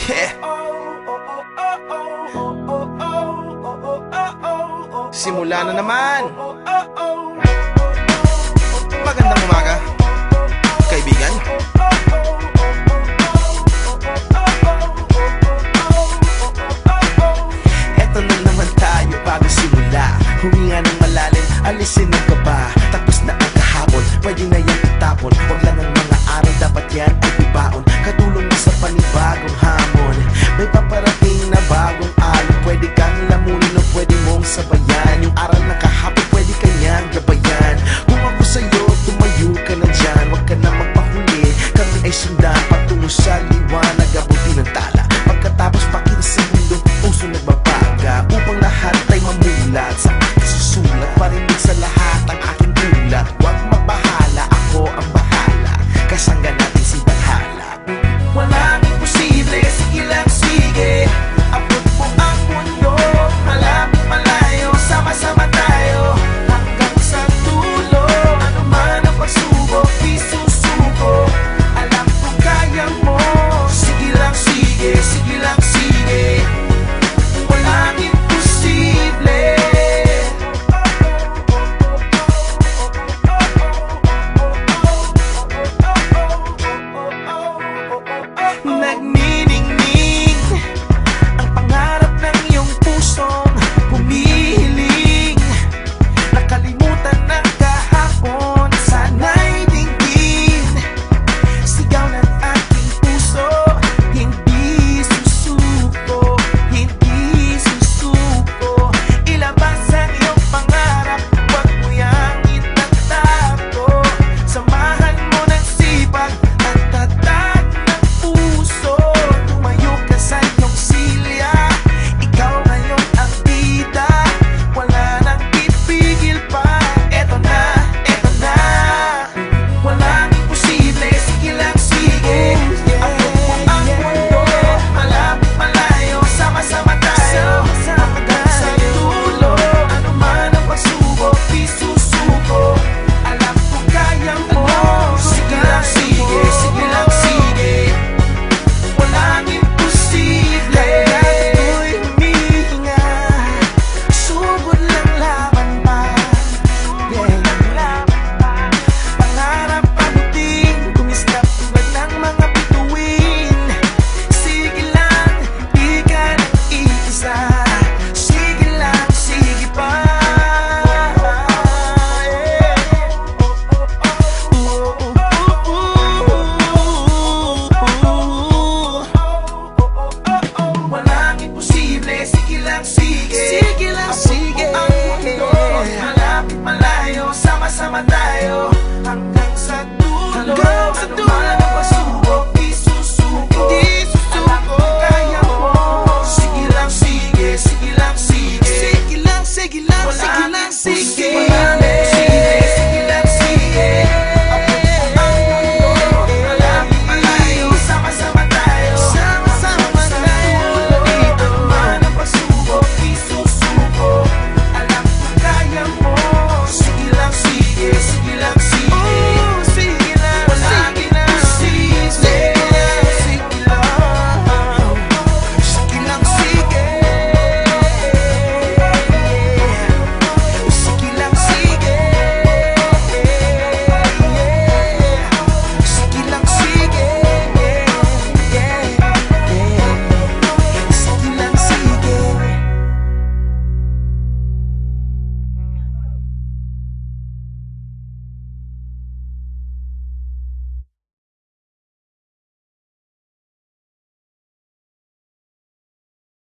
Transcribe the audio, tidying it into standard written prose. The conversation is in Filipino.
Yeah. Simula na naman. Magandang umaga, kaibigan. Eto na naman tayo bago simula. Huminga ng malalim, alisin ang kaba. Tapos na ang kahapon, pwede na yan itapon. Huwag lang ang mga araw, dapat yan ay ibaon. Katulong mo sa panibagong hamon. May paparating na bagong alon. Pwede kang lamunin o pwede mong sabayan. Yung aral na kahapon, pwede kanyang gabayan. Kung ako sa'yo, tumayo ka na dyan. Huwag ka na magpahuli, kami ay sundan patungo sa liwanag, abuti ng tala. Pagkatapos pakita sa mundo, puso nagbabaga. Upang lahat ay mamulat sa aking susulat. Parinig sa lahat ang aking ulat. Huwag mabahala, ako ang bahala. Kasangga natin si Valhalla. Walang imposible, sige lang sige. Abot mo ang mundo, malapit malayo. Sama-sama tayo hanggang sa dulo. Ano man ang pagsubok, di susuko. Alam ko kaya mo. Sige lang sige, sige lang sige. Walang imposible. Nagniningning ang pangarap ng iyong pusong humihiling. Nakalimutan ng kahapon, sana'y dinggin. Sigaw ng aking puso, hindi susuko, hindi susuko. Ilabas ang iyong pangarap, huwag mo yang itatago. Samahan mo ng sipag at tatag ng puso. Tumayo ka sa iyong silya, ikaw ngayon ang bida. Wala nang pipigil pa, eto na, eto na. Walang imposible, sige lang sige. Abot mo ang mundo, malapit malayo. Sama-sama tayo hanggang sa dulo. Ano man ang pagsubok, di susuko. Alam ko kaya mo. Sige lang sige, sige lang sige. Walang imposible. Ako'y humihinga, sugod lang laban pa. Pangarap abutin, kumislap tulad ng mga bituin. Sige lang, di ka nag-iisa. Sige lang, sige pa. Walang imposible, sige lang sige. Sige lang sige. Ang mundo, malapit malayo. Sama-sama tayo hanggang sa dulo. Ano man ang pagsubok, di susuko. Alam ko kaya mo. Sige lang sige, sige lang sige. Sige lang, sige lang, sige lang sige. Walang imposible, sige lang sige. Abot mo ang mundo, malapit malayo. Sama-sama tayo hanggang sa dulo. Ano man ang pagsubok, di susuko. Alam ko kaya mo. Sige lang sige, sige